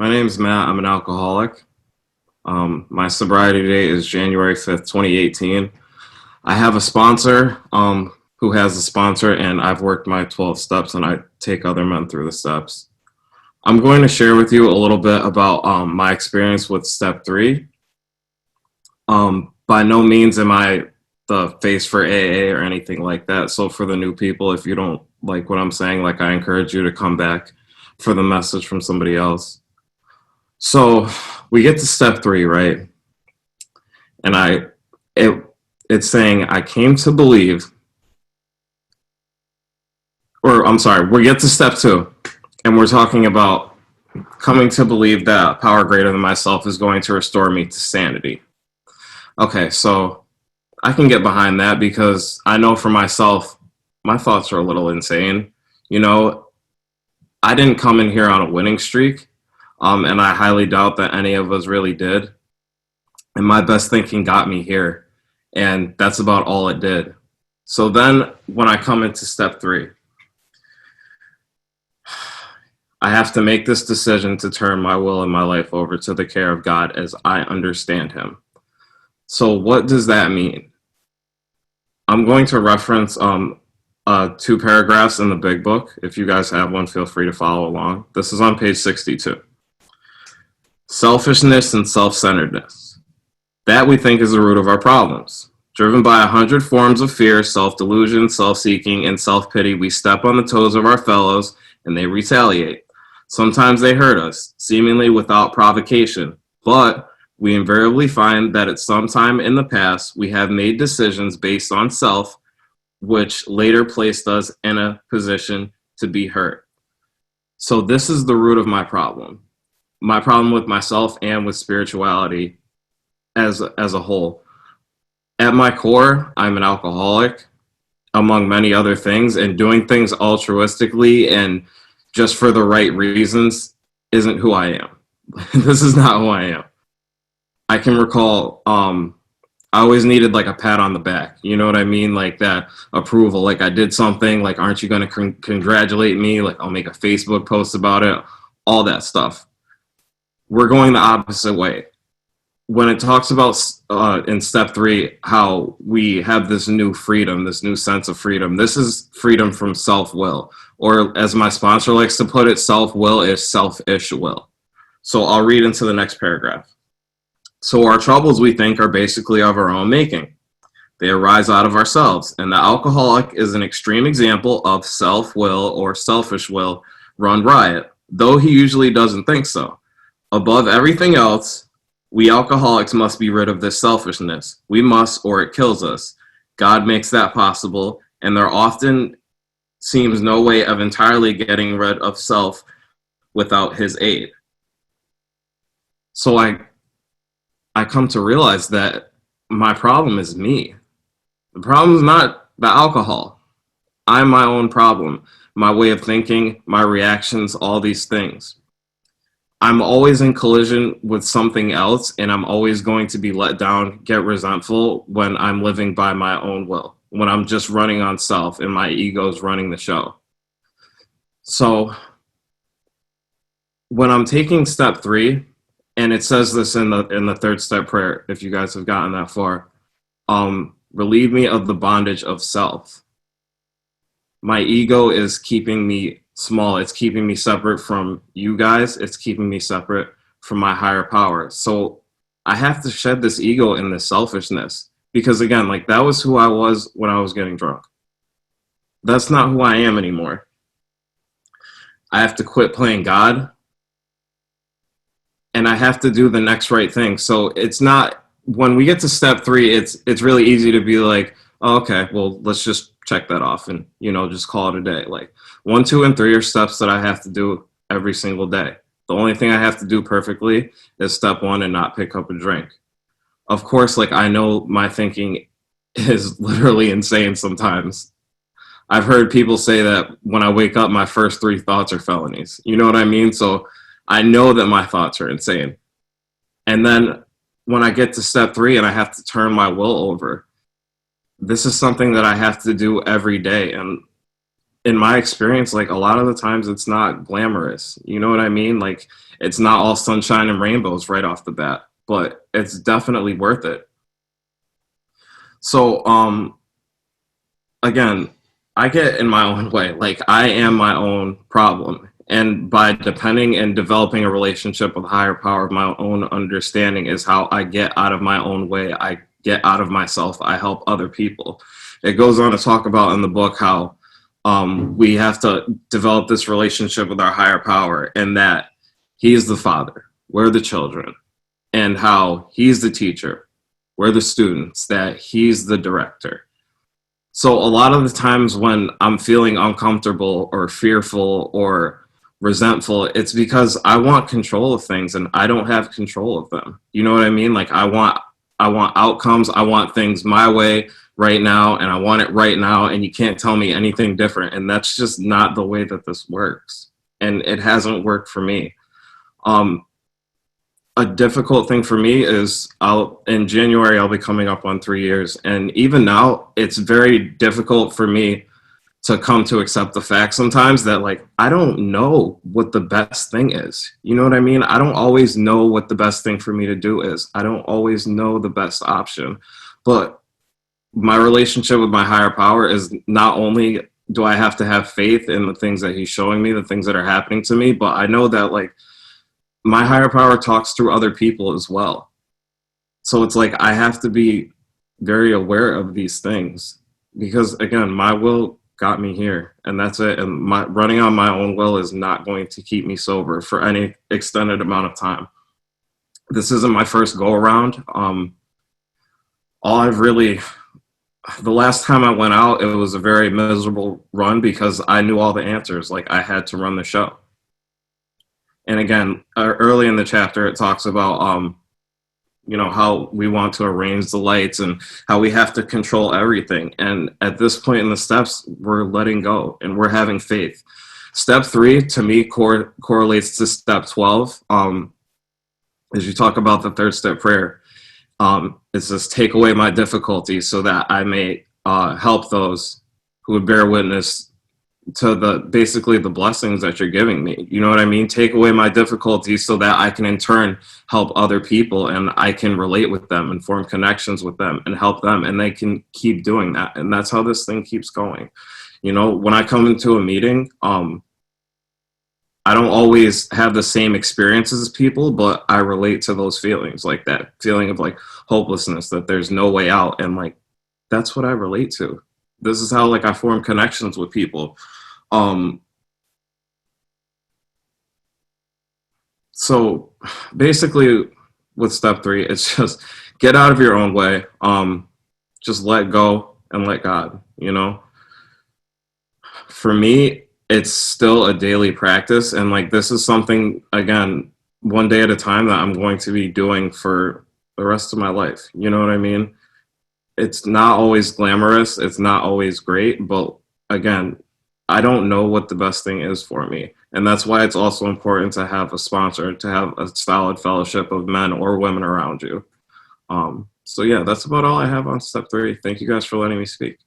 My name's Matt. I'm an alcoholic. My sobriety date is January 5th, 2018. I have a sponsor who has a sponsor, and I've worked my 12 steps, and I take other men through the steps. I'm going to share with you a little bit about my experience with step three. By no means am I the face for AA or anything like that. So for the new people, if you don't like what I'm saying, like I encourage you to come back for the message from somebody else. So we get to step three, right? And it's saying I came to believe, or I'm sorry, we get to step two, and we're talking about coming to believe that a power greater than myself is going to restore me to sanity. Okay, so I can get behind that because I know for myself, my thoughts are a little insane. You know, I didn't come in here on a winning streak, and I highly doubt that any of us really did. And my best thinking got me here, and that's about all it did. So then when I come into step three, I have to make this decision to turn my will and my life over to the care of God as I understand him. So what does that mean? I'm going to reference two paragraphs in the big book. If you guys have one, feel free to follow along. This is on page 62. Selfishness and self-centeredness. That we think is the root of our problems. Driven by 100 forms of fear, self-delusion, self-seeking, and self-pity, we step on the toes of our fellows and they retaliate. Sometimes they hurt us, seemingly without provocation, but we invariably find that at some time in the past, we have made decisions based on self, which later placed us in a position to be hurt. So this is the root of my problem. My problem with myself and with spirituality as a whole. At my core, I'm an alcoholic, among many other things, and doing things altruistically and just for the right reasons isn't who I am. This is not who I am. I can recall I always needed like a pat on the back. You know what I mean? Like that approval. Like I did something, like aren't you going to congratulate me? Like I'll make a Facebook post about it. All that stuff. We're going the opposite way. When it talks about in step three, how we have this new freedom, this new sense of freedom, this is freedom from self-will. Or as my sponsor likes to put it, self-will is selfish will. So I'll read into the next paragraph. So our troubles, we think, are basically of our own making. They arise out of ourselves. And the alcoholic is an extreme example of self-will or selfish will run riot, though he usually doesn't think so. Above everything else, we alcoholics must be rid of this selfishness. We must, or it kills us. God makes that possible, and there often seems no way of entirely getting rid of self without his aid. So I come to realize that my problem is me. The problem is not the alcohol. I'm my own problem. My way of thinking, my reactions, all these things. I'm always in collision with something else, and I'm always going to be let down, get resentful when I'm living by my own will, when I'm just running on self and my ego's running the show. So when I'm taking step three, and it says this in the third step prayer, if you guys have gotten that far, relieve me of the bondage of self. My ego is keeping me small. It's keeping me separate from you guys. It's keeping me separate from my higher power. So I have to shed this ego and this selfishness because again, like that was who I was when I was getting drunk. That's not who I am anymore. I have to quit playing God and I have to do the next right thing. So it's not, when we get to step three, it's really easy to be like, oh, okay, well, let's just check that off and, just call it a day. Like 1, 2, and 3 are steps that I have to do every single day. The only thing I have to do perfectly is step 1 and not pick up a drink. Of course, like I know my thinking is literally insane sometimes. I've heard people say that when I wake up, my first 3 thoughts are felonies. You know what I mean? So I know that my thoughts are insane. And then when I get to step 3 and I have to turn my will over, this is something that I have to do every day. And in my experience, like a lot of the times it's not glamorous. You know what I mean? Like it's not all sunshine and rainbows right off the bat, but it's definitely worth it. So, again, I get in my own way. Like I am my own problem. And by depending and developing a relationship with a higher power of my own understanding is how I get out of my own way. I get out of myself. I help other people. It goes on to talk about in the book how we have to develop this relationship with our higher power and that he's the father, we're the children, and how he's the teacher, we're the students, that he's the director. So a lot of the times when I'm feeling uncomfortable or fearful or resentful, it's because I want control of things and I don't have control of them. You know what I mean? Like I want outcomes, I want things my way right now and I want it right now and you can't tell me anything different and that's just not the way that this works. And it hasn't worked for me. Um a difficult thing for me is in January I'll be coming up on 3 years, and even now it's very difficult for me to come to accept the fact sometimes that like I don't know what the best thing is. You know what I mean? I don't always know what the best thing for me to do is. I don't always know the best option. But my relationship with my higher power is not only do I have to have faith in the things that he's showing me, the things that are happening to me, but I know that like my higher power talks through other people as well. So it's like I have to be very aware of these things because again, my will got me here and that's it. And my running on my own will is not going to keep me sober for any extended amount of time. This isn't my first go around. All I've really, the last time I went out, it was a very miserable run because I knew all the answers. Like I had to run the show. And again, early in the chapter, it talks about, how we want to arrange the lights and how we have to control everything. And at this point in the steps, we're letting go and we're having faith. Step 3, to me, correlates to step 12. As you talk about the third step prayer, it says, take away my difficulties so that I may help those who would bear witness to basically the blessings that you're giving me. You know what I mean? Take away my difficulties so that I can in turn help other people and I can relate with them and form connections with them and help them and they can keep doing that. And that's how this thing keeps going. You know, when I come into a meeting, I don't always have the same experiences as people, but I relate to those feelings, like that feeling of like hopelessness, that there's no way out. And like, that's what I relate to. This is how like I form connections with people. So basically with step 3, it's just get out of your own way. Just let go and let God, you know. For me, it's still a daily practice. And like, this is something, again, one day at a time that I'm going to be doing for the rest of my life. You know what I mean? It's not always glamorous. It's not always great. But again, I don't know what the best thing is for me. And that's why it's also important to have a sponsor, to have a solid fellowship of men or women around you. So yeah, that's about all I have on step 3. Thank you guys for letting me speak.